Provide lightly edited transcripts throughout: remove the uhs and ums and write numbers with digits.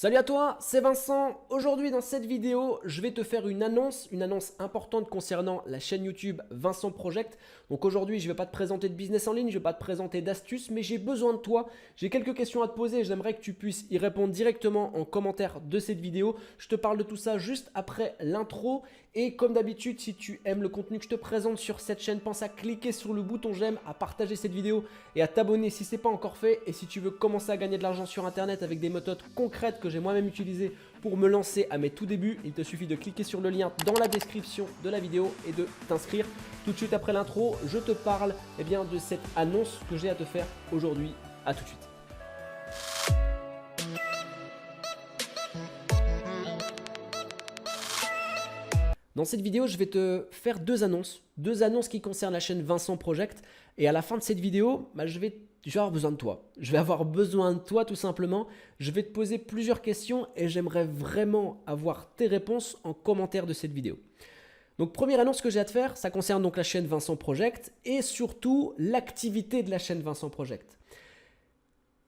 Salut à toi, c'est Vincent. Aujourd'hui dans cette vidéo, je vais te faire une annonce importante concernant la chaîne YouTube Vincent Project. Donc aujourd'hui, je ne vais pas te présenter de business en ligne, je ne vais pas te présenter d'astuces, mais j'ai besoin de toi. J'ai quelques questions à te poser et j'aimerais que tu puisses y répondre directement en commentaire de cette vidéo. Je te parle de tout ça juste après l'intro. Et comme d'habitude, si tu aimes le contenu que je te présente sur cette chaîne, pense à cliquer sur le bouton j'aime, à partager cette vidéo et à t'abonner si ce n'est pas encore fait. Et si tu veux commencer à gagner de l'argent sur Internet avec des méthodes concrètes que j'ai moi-même utilisées pour me lancer à mes tout débuts, il te suffit de cliquer sur le lien dans la description de la vidéo et de t'inscrire. Tout de suite après l'intro, je te parle de cette annonce que j'ai à te faire aujourd'hui. À tout de suite. Dans cette vidéo, je vais te faire deux annonces qui concernent la chaîne Vincent Project. Et à la fin de cette vidéo, je vais avoir besoin de toi. Je vais avoir besoin de toi tout simplement. Je vais te poser plusieurs questions et j'aimerais vraiment avoir tes réponses en commentaire de cette vidéo. Donc première annonce que j'ai à te faire, ça concerne donc la chaîne Vincent Project et surtout l'activité de la chaîne Vincent Project.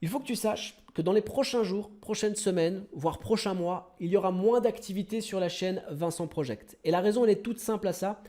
Il faut que tu saches que dans les prochains jours, prochaines semaines, voire prochains mois, il y aura moins d'activité sur la chaîne Vincent Project. Et la raison, elle est toute simple à ça.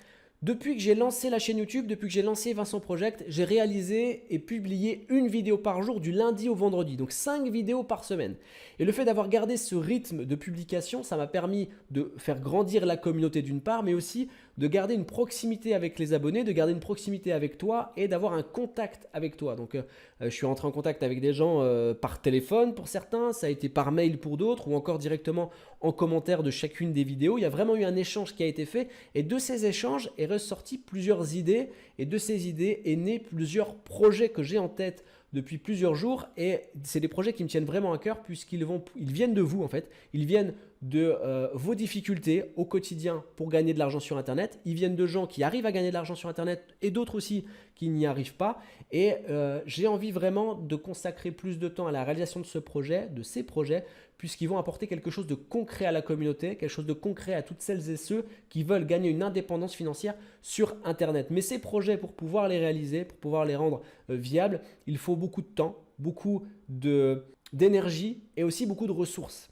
Depuis que j'ai lancé la chaîne YouTube, depuis que j'ai lancé Vincent Project, j'ai réalisé et publié une vidéo par jour du lundi au vendredi, donc 5 vidéos par semaine. Et le fait d'avoir gardé ce rythme de publication, ça m'a permis de faire grandir la communauté d'une part, mais aussi de garder une proximité avec les abonnés, de garder une proximité avec toi et d'avoir un contact avec toi. Donc je suis rentré en contact avec des gens par téléphone pour certains, ça a été par mail pour d'autres ou encore directement en commentaire de chacune des vidéos. Il y a vraiment eu un échange qui a été fait et de ces échanges est ressorti plusieurs idées et de ces idées est né plusieurs projets que j'ai en tête depuis plusieurs jours et c'est des projets qui me tiennent vraiment à cœur puisqu'ils viennent de vous en fait, ils viennent de vos difficultés au quotidien pour gagner de l'argent sur Internet. Ils viennent de gens qui arrivent à gagner de l'argent sur Internet et d'autres aussi qui n'y arrivent pas. Et j'ai envie vraiment de consacrer plus de temps à la réalisation de ces projets, puisqu'ils vont apporter quelque chose de concret à la communauté, quelque chose de concret à toutes celles et ceux qui veulent gagner une indépendance financière sur Internet. Mais ces projets, pour pouvoir les réaliser, pour pouvoir les rendre viables, il faut beaucoup de temps, beaucoup d'énergie et aussi beaucoup de ressources.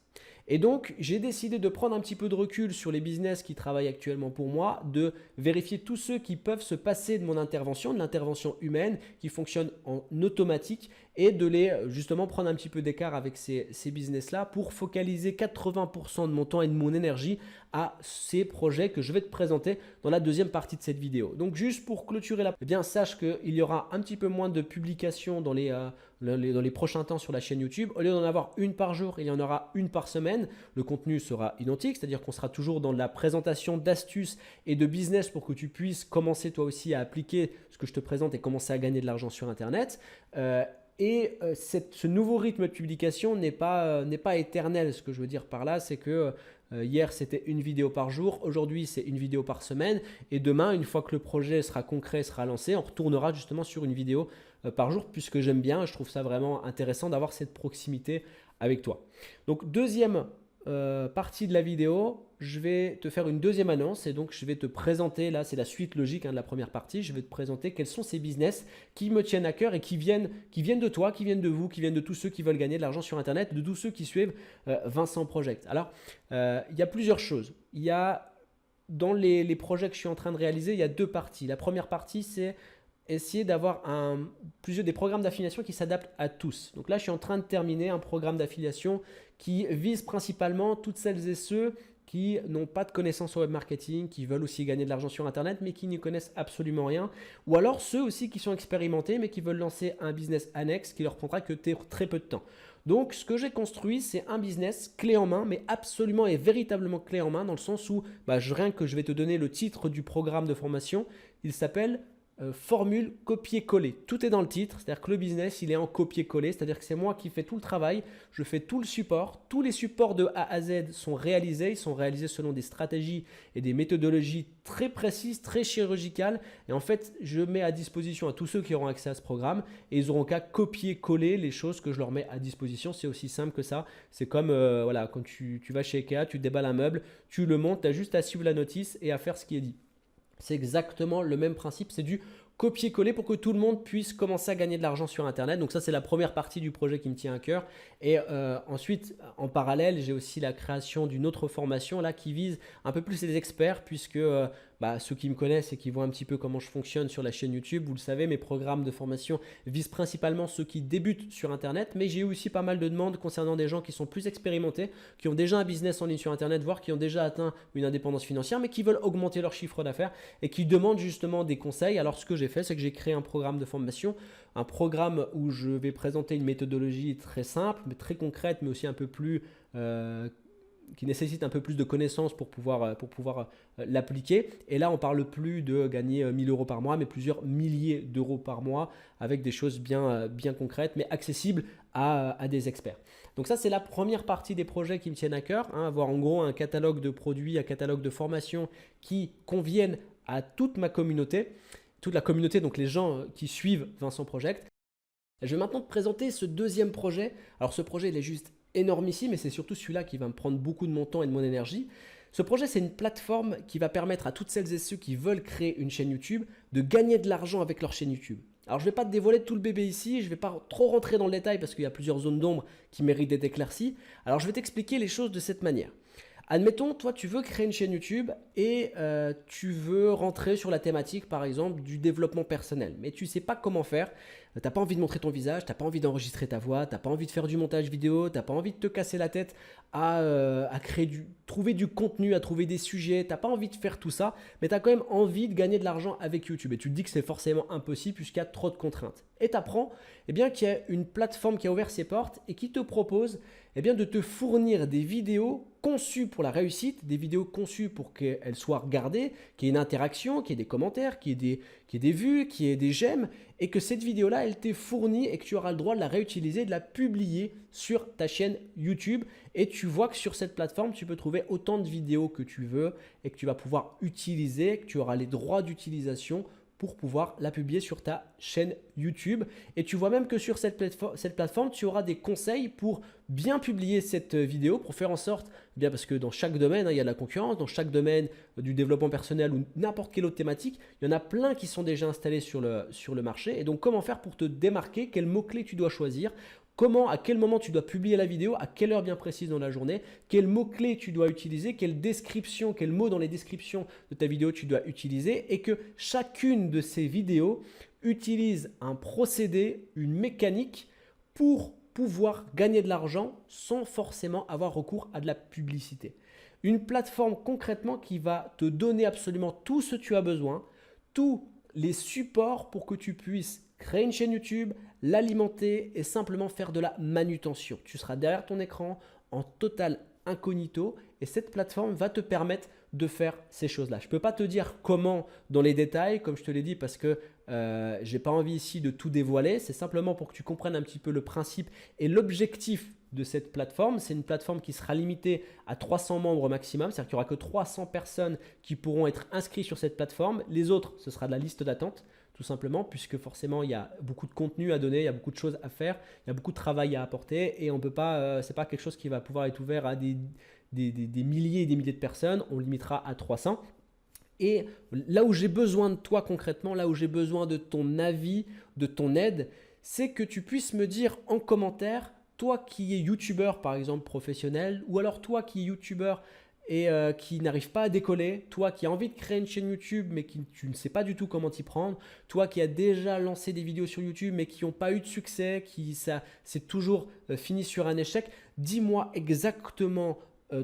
Et donc, j'ai décidé de prendre un petit peu de recul sur les business qui travaillent actuellement pour moi, de vérifier tous ceux qui peuvent se passer de mon intervention, de l'intervention humaine qui fonctionne en automatique et de les justement prendre un petit peu d'écart avec ces business-là pour focaliser 80% de mon temps et de mon énergie à ces projets que je vais te présenter dans la deuxième partie de cette vidéo. Donc, juste pour clôturer sache qu'il y aura un petit peu moins de publications dans les prochains temps sur la chaîne YouTube. Au lieu d'en avoir une par jour, il y en aura une par semaine. Le contenu sera identique, c'est-à-dire qu'on sera toujours dans la présentation d'astuces et de business pour que tu puisses commencer toi aussi à appliquer ce que je te présente et commencer à gagner de l'argent sur Internet. Ce nouveau rythme de publication n'est pas éternel. Ce que je veux dire par là, c'est que hier, c'était une vidéo par jour. Aujourd'hui, c'est une vidéo par semaine. Et demain, une fois que le projet sera concret, sera lancé, on retournera justement sur une vidéo par jour puisque j'aime bien. Je trouve ça vraiment intéressant d'avoir cette proximité avec toi. Donc, deuxième partie de la vidéo, je vais te faire une deuxième annonce et donc je vais te présenter, là c'est la suite logique de la première partie, je vais te présenter quels sont ces business qui me tiennent à cœur et qui viennent de toi, qui viennent de vous, qui viennent de tous ceux qui veulent gagner de l'argent sur Internet, de tous ceux qui suivent Vincent Project. Alors, il y a plusieurs choses. Il y a dans les projets que je suis en train de réaliser, il y a deux parties. La première partie, c'est essayer d'avoir des programmes d'affiliation qui s'adaptent à tous. Donc là, je suis en train de terminer un programme d'affiliation qui vise principalement toutes celles et ceux qui n'ont pas de connaissances au web marketing, qui veulent aussi gagner de l'argent sur Internet, mais qui n'y connaissent absolument rien. Ou alors ceux aussi qui sont expérimentés, mais qui veulent lancer un business annexe qui leur prendra que très peu de temps. Donc, ce que j'ai construit, c'est un business clé en main, mais absolument et véritablement clé en main, dans le sens où, rien que je vais te donner le titre du programme de formation, il s'appelle formule copier-coller. Tout est dans le titre, c'est-à-dire que le business, il est en copier-coller, c'est-à-dire que c'est moi qui fais tout le travail, je fais tout le support, tous les supports de A à Z sont réalisés, ils sont réalisés selon des stratégies et des méthodologies très précises, très chirurgicales et en fait, je mets à disposition à tous ceux qui auront accès à ce programme et ils n'auront qu'à copier-coller les choses que je leur mets à disposition, c'est aussi simple que ça, c'est comme quand tu vas chez Ikea, tu déballes un meuble, tu le montes, tu as juste à suivre la notice et à faire ce qui est dit. C'est exactement le même principe, c'est du copier-coller pour que tout le monde puisse commencer à gagner de l'argent sur Internet. Donc ça, c'est la première partie du projet qui me tient à cœur. Et ensuite, en parallèle, j'ai aussi la création d'une autre formation là qui vise un peu plus les experts, puisque ceux qui me connaissent et qui voient un petit peu comment je fonctionne sur la chaîne YouTube, vous le savez, mes programmes de formation visent principalement ceux qui débutent sur Internet, mais j'ai eu aussi pas mal de demandes concernant des gens qui sont plus expérimentés, qui ont déjà un business en ligne sur Internet, voire qui ont déjà atteint une indépendance financière, mais qui veulent augmenter leur chiffre d'affaires et qui demandent justement des conseils. Alors ce que j'ai fait, c'est que j'ai créé un programme de formation, un programme où je vais présenter une méthodologie très simple, mais très concrète, mais aussi un peu plus qui nécessite un peu plus de connaissances pour pouvoir l'appliquer. Et là, on parle plus de gagner 1000 euros par mois, mais plusieurs milliers d'euros par mois avec des choses bien concrètes, mais accessibles à des experts. Donc ça, c'est la première partie des projets qui me tiennent à cœur, hein, avoir en gros un catalogue de produits, un catalogue de formations qui conviennent à toute ma communauté, toute la communauté, donc les gens qui suivent Vincent Project. Je vais maintenant te présenter ce deuxième projet. Alors ce projet, il est juste énormissime et c'est surtout celui-là qui va me prendre beaucoup de mon temps et de mon énergie. Ce projet, c'est une plateforme qui va permettre à toutes celles et ceux qui veulent créer une chaîne YouTube de gagner de l'argent avec leur chaîne YouTube. Alors, je ne vais pas te dévoiler tout le bébé ici, je ne vais pas trop rentrer dans le détail parce qu'il y a plusieurs zones d'ombre qui méritent d'être éclaircies. Alors, je vais t'expliquer les choses de cette manière. Admettons, toi, tu veux créer une chaîne YouTube et tu veux rentrer sur la thématique, par exemple, du développement personnel. Mais tu ne sais pas comment faire. Tu n'as pas envie de montrer ton visage, tu n'as pas envie d'enregistrer ta voix, tu n'as pas envie de faire du montage vidéo, tu n'as pas envie de te casser la tête à trouver du contenu, à trouver des sujets. Tu n'as pas envie de faire tout ça, mais tu as quand même envie de gagner de l'argent avec YouTube. Et tu te dis que c'est forcément impossible puisqu'il y a trop de contraintes. Et tu apprends qu'il y a une plateforme qui a ouvert ses portes et qui te propose de te fournir des vidéos conçues pour la réussite, des vidéos conçues pour qu'elles soient regardées, qu'il y ait une interaction, qu'il y ait des commentaires, qu'il y ait des vues, qu'il y ait des j'aime, et que cette vidéo-là, elle t'est fournie et que tu auras le droit de la réutiliser, de la publier sur ta chaîne YouTube. Et tu vois que sur cette plateforme, tu peux trouver autant de vidéos que tu veux et que tu vas pouvoir utiliser, que tu auras les droits d'utilisation pour pouvoir la publier sur ta chaîne YouTube. Et tu vois même que sur cette plateforme, tu auras des conseils pour bien publier cette vidéo, pour faire en sorte, parce que dans chaque domaine, il y a de la concurrence, dans chaque domaine du développement personnel ou n'importe quelle autre thématique, il y en a plein qui sont déjà installés sur le marché. Et donc, comment faire pour te démarquer? Quels mots-clés tu dois choisir? Comment, à quel moment tu dois publier la vidéo, à quelle heure bien précise dans la journée, quels mots-clés tu dois utiliser, quelle description, quels mots dans les descriptions de ta vidéo tu dois utiliser et que chacune de ces vidéos utilise un procédé, une mécanique pour pouvoir gagner de l'argent sans forcément avoir recours à de la publicité. Une plateforme concrètement qui va te donner absolument tout ce que tu as besoin, tous les supports pour que tu puisses créer une chaîne YouTube, l'alimenter et simplement faire de la manutention. Tu seras derrière ton écran en total incognito et cette plateforme va te permettre de faire ces choses-là. Je ne peux pas te dire comment dans les détails, comme je te l'ai dit, parce que je n'ai pas envie ici de tout dévoiler. C'est simplement pour que tu comprennes un petit peu le principe et l'objectif de cette plateforme. C'est une plateforme qui sera limitée à 300 membres maximum, c'est-à-dire qu'il n'y aura que 300 personnes qui pourront être inscrites sur cette plateforme. Les autres, ce sera de la liste d'attente, tout simplement, puisque forcément, il y a beaucoup de contenu à donner, il y a beaucoup de choses à faire, il y a beaucoup de travail à apporter et on peut pas, c'est pas quelque chose qui va pouvoir être ouvert à des milliers et des milliers de personnes. On limitera à 300. Et là où j'ai besoin de toi concrètement, là où j'ai besoin de ton avis, de ton aide, c'est que tu puisses me dire en commentaire, toi qui es youtubeur par exemple professionnel, ou alors toi qui es youtubeur et qui n'arrive pas à décoller, toi qui as envie de créer une chaîne YouTube mais qui tu ne sais pas du tout comment t'y prendre, toi qui as déjà lancé des vidéos sur YouTube mais qui n'ont pas eu de succès, c'est toujours fini sur un échec, dis-moi exactement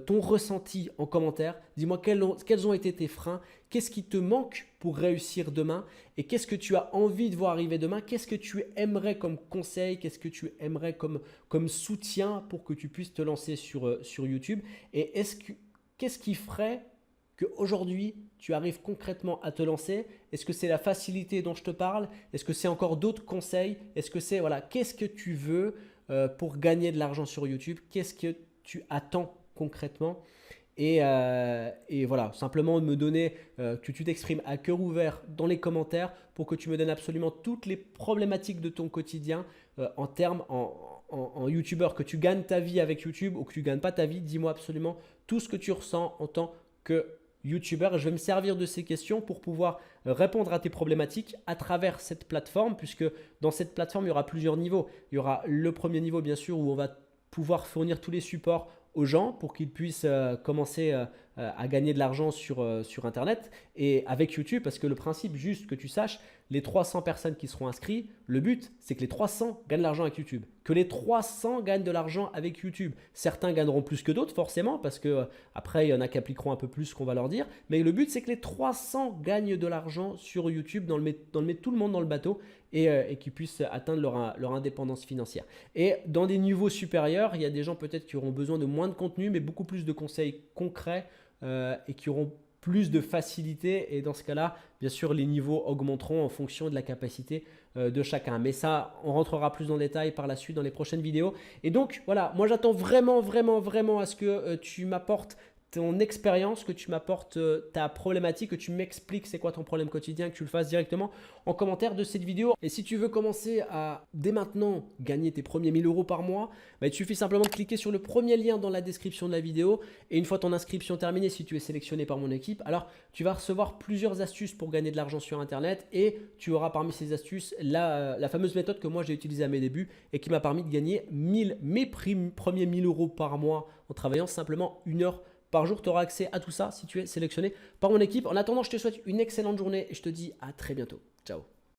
ton ressenti en commentaire. Dis-moi quels ont été tes freins, qu'est-ce qui te manque pour réussir demain et qu'est-ce que tu as envie de voir arriver demain, qu'est-ce que tu aimerais comme conseil, qu'est-ce que tu aimerais comme soutien pour que tu puisses te lancer sur YouTube et qu'est-ce qui ferait qu'aujourd'hui tu arrives concrètement à te lancer? Est-ce que c'est la facilité dont je te parle? Est-ce que c'est encore d'autres conseils? Est-ce que c'est qu'est-ce que tu veux pour gagner de l'argent sur YouTube? Qu'est-ce que tu attends concrètement et voilà, simplement me donner que tu t'exprimes à cœur ouvert dans les commentaires pour que tu me donnes absolument toutes les problématiques de ton quotidien en termes en YouTubeur, que tu gagnes ta vie avec YouTube ou que tu ne gagnes pas ta vie, dis-moi absolument tout ce que tu ressens en tant que YouTubeur. Je vais me servir de ces questions pour pouvoir répondre à tes problématiques à travers cette plateforme, puisque dans cette plateforme, il y aura plusieurs niveaux. Il y aura le premier niveau, bien sûr, où on va pouvoir fournir tous les supports aux gens pour qu'ils puissent commencer à gagner de l'argent sur Internet et avec YouTube, parce que le principe, juste que tu saches, les 300 personnes qui seront inscrites, le but, c'est que les 300 gagnent de l'argent avec YouTube. Que les 300 gagnent de l'argent avec YouTube. Certains gagneront plus que d'autres, forcément, parce que après, il y en a qui appliqueront un peu plus ce qu'on va leur dire. Mais le but, c'est que les 300 gagnent de l'argent sur YouTube, dans le mettre tout le monde dans le bateau et qu'ils puissent atteindre leur indépendance financière. Et dans des niveaux supérieurs, il y a des gens peut-être qui auront besoin de moins de contenu, mais beaucoup plus de conseils concrets et qui auront plus de facilité. Et dans ce cas-là, bien sûr, les niveaux augmenteront en fonction de la capacité de chacun. Mais ça, on rentrera plus dans le détail par la suite dans les prochaines vidéos. Et donc, voilà, moi j'attends vraiment, vraiment, vraiment à ce que tu m'apportes ton expérience, que tu m'apportes ta problématique, que tu m'expliques c'est quoi ton problème quotidien, que tu le fasses directement en commentaire de cette vidéo. Et si tu veux commencer à, dès maintenant, gagner tes premiers 1000 euros par mois, bah, il suffit simplement de cliquer sur le premier lien dans la description de la vidéo. Et une fois ton inscription terminée, si tu es sélectionné par mon équipe, alors tu vas recevoir plusieurs astuces pour gagner de l'argent sur Internet. Et tu auras parmi ces astuces la fameuse méthode que moi j'ai utilisée à mes débuts et qui m'a permis de gagner mes premiers 1000 euros par mois en travaillant simplement 1 heure par jour. Tu auras accès à tout ça si tu es sélectionné par mon équipe. En attendant, je te souhaite une excellente journée et je te dis à très bientôt. Ciao.